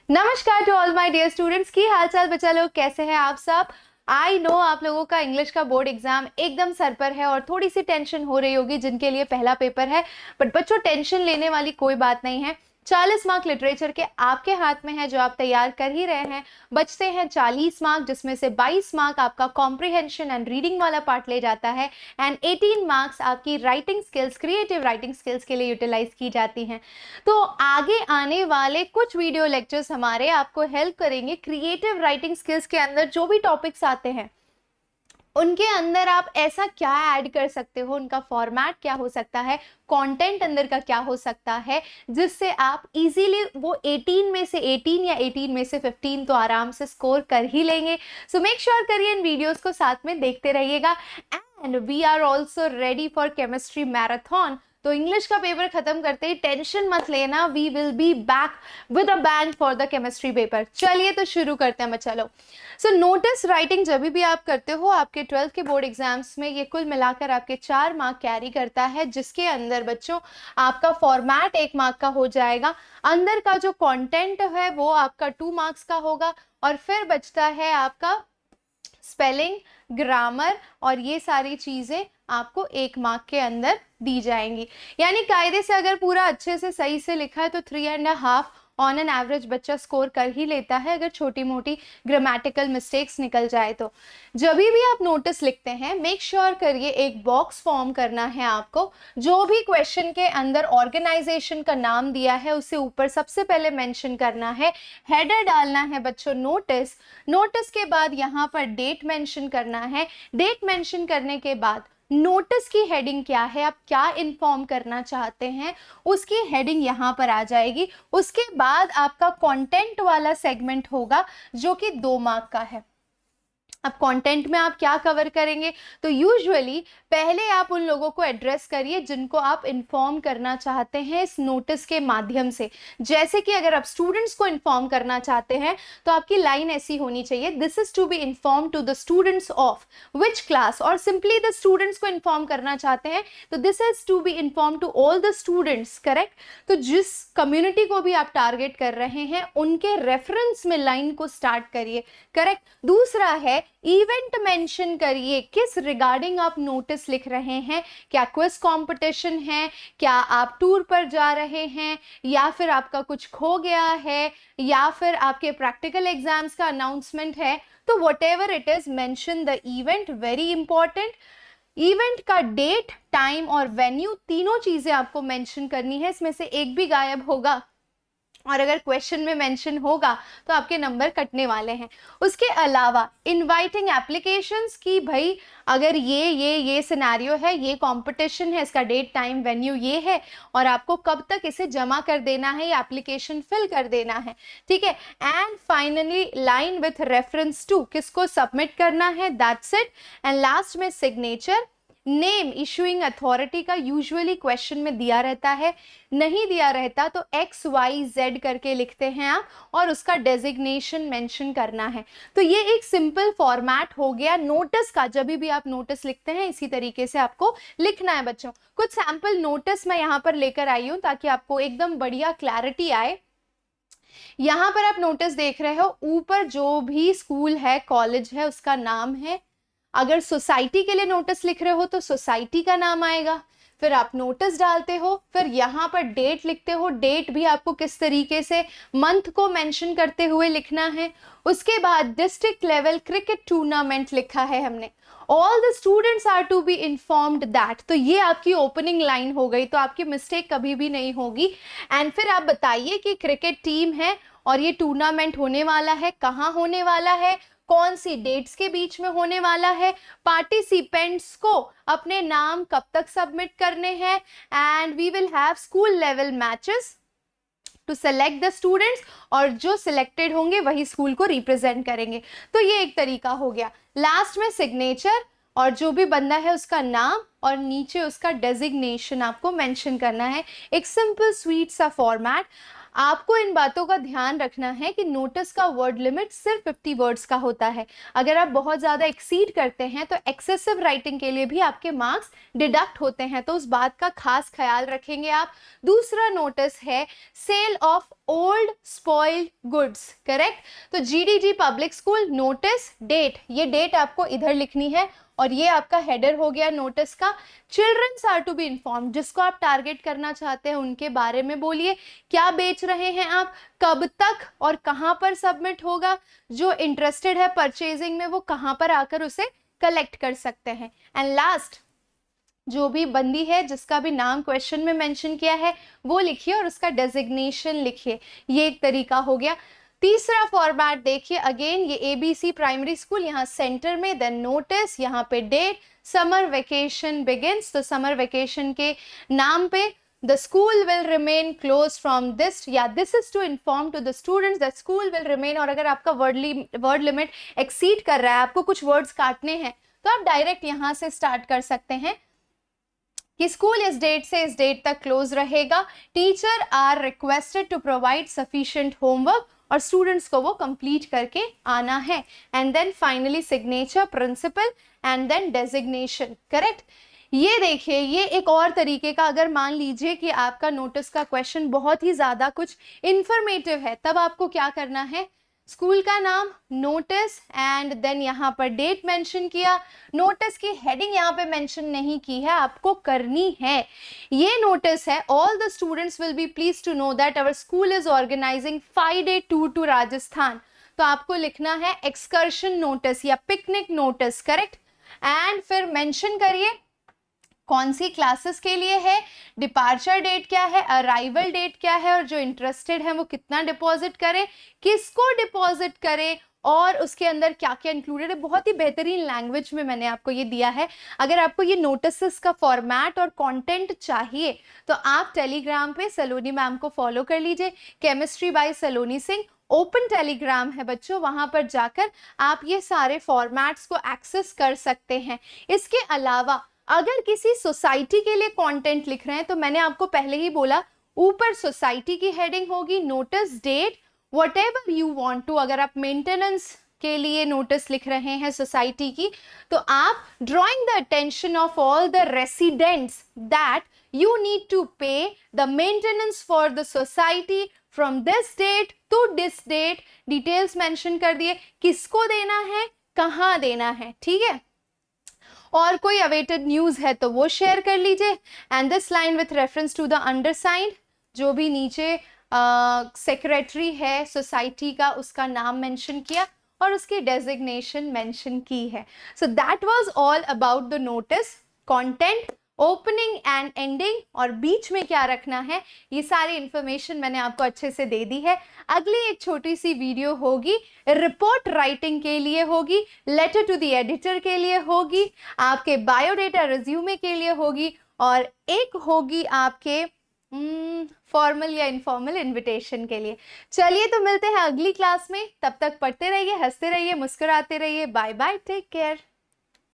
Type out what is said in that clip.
नमस्कार to all my dear students. की हाल चाल बच्चा लोग, कैसे हैं आप सब। आई नो आप लोगों का इंग्लिश का बोर्ड एग्जाम एकदम सर पर है और थोड़ी सी टेंशन हो रही होगी जिनके लिए पहला पेपर है। बट बच्चों, टेंशन लेने वाली कोई बात नहीं है। 40 मार्क लिटरेचर के आपके हाथ में है जो आप तैयार कर ही रहे हैं। बचते हैं 40 मार्क, जिसमें से 22 मार्क आपका कॉम्प्रिहेंशन एंड रीडिंग वाला पार्ट ले जाता है एंड 18 मार्क्स आपकी writing skills, creative writing skills के लिए यूटिलाइज की जाती हैं। तो आगे आने वाले कुछ वीडियो लेक्चर्स हमारे आपको हेल्प करेंगे क्रिएटिव राइटिंग स्किल्स के अंदर जो भी टॉपिक्स आते हैं उनके अंदर आप ऐसा क्या ऐड कर सकते हो, उनका फॉर्मेट क्या हो सकता है, कंटेंट अंदर का क्या हो सकता है, जिससे आप इजीली वो 18 में से 18 या 18 में से 15 तो आराम से स्कोर कर ही लेंगे। सो मेक श्योर करिए इन वीडियोस को साथ में देखते रहिएगा। And we are also ready for chemistry marathon. तो इंग्लिश का पेपर खत्म करते ही टेंशन मत लेना, we will be back with a bang for the chemistry paper. चलिए तो शुरू करते हैं बच्चा लोग। सो नोटिस राइटिंग जब भी आप करते हो आपके 12th के बोर्ड एग्जाम्स में, ये कुल मिलाकर आपके 4 मार्क कैरी करता है, जिसके अंदर बच्चों आपका फॉर्मेट 1 मार्क का हो जाएगा, अंदर का जो कंटेंट है वो आपका 2 मार्क्स का होगा, और फिर बचता है आपका स्पेलिंग, ग्रामर, और ये सारी चीजें आपको 1 मार्क के अंदर दी जाएंगी। यानी कायदे से अगर पूरा अच्छे से सही से लिखा है तो 3.5 ऑन एन एवरेज बच्चा स्कोर कर ही लेता है, अगर छोटी मोटी ग्रामेटिकल मिस्टेक्स निकल जाए तो। जब भी आप नोटिस लिखते हैं मेक श्योर करिए एक बॉक्स फॉर्म करना है आपको। जो भी क्वेश्चन के अंदर ऑर्गेनाइजेशन का नाम दिया है उसे ऊपर सबसे पहले मेंशन करना है, हेडर डालना है बच्चों नोटिस। नोटिस के बाद यहाँ पर डेट मेंशन करना है, डेट मेंशन करने के बाद नोटिस की हेडिंग क्या है, आप क्या इन्फॉर्म करना चाहते हैं, उसकी हेडिंग यहाँ पर आ जाएगी। उसके बाद आपका कंटेंट वाला सेगमेंट होगा जो कि 2 मार्क का है। अब कंटेंट में आप क्या कवर करेंगे, तो यूजुअली पहले आप उन लोगों को एड्रेस करिए जिनको आप इन्फॉर्म करना चाहते हैं इस नोटिस के माध्यम से। जैसे कि अगर आप स्टूडेंट्स को इन्फॉर्म करना चाहते हैं तो आपकी लाइन ऐसी होनी चाहिए, this is to be inform to the students of which class, और सिंपली द स्टूडेंट्स को इन्फॉर्म करना चाहते हैं तो this is to be inform to all the students. Correct. तो जिस कम्युनिटी को भी आप टारगेट कर रहे हैं उनके रेफरेंस में लाइन को स्टार्ट करिए। करेक्ट। दूसरा है इवेंट मेंशन करिए, किस रिगार्डिंग आप नोटिस लिख रहे हैं। क्या क्विज कंपटीशन है, क्या आप टूर पर जा रहे हैं, या फिर आपका कुछ खो गया है, या फिर आपके प्रैक्टिकल एग्जाम्स का अनाउंसमेंट है। तो what ever it is, mention the event, very important. Event का डेट, टाइम और वेन्यू, तीनों चीजें आपको मेंशन करनी है, इसमें से एक भी गायब होगा और अगर क्वेश्चन में मेंशन होगा तो आपके नंबर कटने वाले हैं। उसके अलावा इनवाइटिंग एप्लीकेशंस की, भाई अगर ये सिनेरियो है, ये कंपटीशन है, इसका डेट टाइम वेन्यू ये है और आपको कब तक इसे जमा कर देना है, ये एप्लीकेशन फिल कर देना है। ठीक है। And finally line with reference to, किसको सबमिट करना है, दैट्स इट। एंड लास्ट में सिग्नेचर, नेम, इशूइंग अथॉरिटी का यूजुअली क्वेश्चन में दिया रहता है, नहीं दिया रहता तो XYZ करके लिखते हैं आप और उसका डेजिग्नेशन मेंशन करना है। तो ये एक सिंपल फॉर्मेट हो गया नोटिस का। जब भी आप नोटिस लिखते हैं इसी तरीके से आपको लिखना है बच्चों। कुछ सैंपल नोटिस मैं यहाँ पर लेकर आई हूँ ताकि आपको एकदम बढ़िया क्लैरिटी आए। यहाँ पर आप नोटिस देख रहे हो, ऊपर जो भी स्कूल है, कॉलेज है, उसका नाम है। अगर सोसाइटी के लिए नोटिस लिख रहे हो तो सोसाइटी का नाम आएगा। फिर आप नोटिस डालते हो, फिर यहाँ पर डेट लिखते हो, डेट भी आपको किस तरीके से, मंथ को मेंशन करते हुए लिखना है। उसके बाद डिस्ट्रिक्ट लेवल क्रिकेट टूर्नामेंट लिखा है हमने, all the students are to be informed that. तो ये आपकी ओपनिंग लाइन हो गई, तो आपकी मिस्टेक कभी भी नहीं होगी। एंड फिर आप बताइए कि क्रिकेट टीम है और ये टूर्नामेंट होने वाला है, कहाँ होने वाला है, कौन सी डेट्स के बीच में होने वाला है, पार्टिसिपेंट्स को अपने नाम कब तक सबमिट करने हैं, and we will have school level matches to select the students, और जो सिलेक्टेड होंगे वही स्कूल को रिप्रेजेंट करेंगे। तो ये एक तरीका हो गया। लास्ट में सिग्नेचर, और जो भी बंदा है उसका नाम और नीचे उसका डेजिग्नेशन आपको मेंशन करना है। एक सिंपल स्वीट सा फॉर्मेट। आपको इन बातों का ध्यान रखना है कि नोटिस का वर्ड लिमिट सिर्फ 50 वर्ड्स का होता है। अगर आप बहुत ज़्यादा एक्सीड करते हैं तो एक्सेसिव राइटिंग के लिए भी आपके मार्क्स डिडक्ट होते हैं, तो उस बात का खास ख्याल रखेंगे आप। दूसरा नोटिस है sale of old spoiled goods, correct. तो GDG public school, notice, date, ये डेट आपको इधर लिखनी है और ये आपका हेडर हो गया नोटिस का। Childrens are to be informed, जिसको आप टारगेट करना चाहते हैं उनके बारे में बोलिए, क्या बेच रहे हैं आप, कब तक और कहां पर सबमिट होगा, जो इंटरेस्टेड है परचेजिंग में वो कहां पर आकर उसे कलेक्ट कर सकते हैं। एंड लास्ट, जो भी बंदी है जिसका भी नाम क्वेश्चन में मेंशन किया है वो लिखिए और उसका डेजिग्नेशन लिखिए। ये एक तरीका हो गया। तीसरा फॉर्मेट देखिए, अगेन ये एबीसी प्राइमरी स्कूल, यहाँ सेंटर में, देन नोटिस, यहाँ पे डेट, समर वेकेशन बिगिंस, तो समर वेकेशन के नाम पे the school will remain closed from this, या this is to inform to the students that school will remain। और अगर आपका वर्ड लिमिट एक्सीड कर रहा है, आपको कुछ वर्ड्स काटने हैं, तो आप डायरेक्ट यहाँ से स्टार्ट कर सकते हैं कि स्कूल इस डेट से इस डेट तक क्लोज रहेगा। Teacher are requested to provide sufficient homework, और स्टूडेंट्स को वो कंप्लीट करके आना है। And then finally signature, principal, and then designation, correct. ये देखिए, ये एक और तरीके का, अगर मान लीजिए कि आपका नोटिस का क्वेश्चन बहुत ही ज्यादा कुछ इंफॉर्मेटिव है, तब आपको क्या करना है, स्कूल का नाम, नोटिस, एंड देन यहाँ पर डेट मेंशन किया। नोटिस की हेडिंग यहाँ पे मेंशन नहीं की है, आपको करनी है। ये नोटिस है, all the students will be please to know that our school is organizing 5-day tour to Rajasthan. तो आपको लिखना है एक्सकर्शन नोटिस या पिकनिक नोटिस, करेक्ट। एंड फिर मेंशन करिए कौन सी क्लासेस के लिए है, डिपार्चर डेट क्या है, अराइवल डेट क्या है, और जो इंटरेस्टेड है वो कितना डिपॉजिट करे, किसको डिपॉजिट करे, और उसके अंदर क्या क्या इंक्लूडेड है। बहुत ही बेहतरीन लैंग्वेज में मैंने आपको ये दिया है। अगर आपको ये नोटिस का फॉर्मेट और कंटेंट चाहिए तो आप टेलीग्राम पे सलोनी मैम को फॉलो कर लीजिए, केमिस्ट्री बाय सलोनी सिंह, ओपन टेलीग्राम है बच्चों, वहां पर जाकर आप ये सारे फॉर्मेट्स को एक्सेस कर सकते हैं। इसके अलावा अगर किसी सोसाइटी के लिए कंटेंट लिख रहे हैं, तो मैंने आपको पहले ही बोला, ऊपर सोसाइटी की हेडिंग होगी, notice, date, whatever you want to. अगर आप मेंटेनेंस के लिए नोटिस लिख रहे हैं सोसाइटी की, तो आप drawing the attention of all the residents that you need to pay the maintenance for the society from this date to this date, details mention कर दिए, किसको देना है, कहाँ देना है, ठीक है। और कोई अवेटेड न्यूज है तो वो शेयर कर लीजिए। And this line with reference to the undersigned, जो भी नीचे सेक्रेटरी है सोसाइटी का, उसका नाम मेंशन किया और उसकी डेजिग्नेशन मेंशन की है। So that was all about the notice, content, opening and ending, और बीच में क्या रखना है, ये सारी इंफॉर्मेशन मैंने आपको अच्छे से दे दी है। अगली एक छोटी सी वीडियो होगी रिपोर्ट राइटिंग के लिए होगी, लेटर टू द एडिटर के लिए होगी, आपके बायोडेटा रिज्यूमे के लिए होगी, और एक होगी आपके फॉर्मल या इनफॉर्मल इनविटेशन के लिए। चलिए तो मिलते हैं अगली क्लास में, तब तक पढ़ते रहिए, हंसते रहिए, मुस्कुराते रहिए। Bye bye, take care.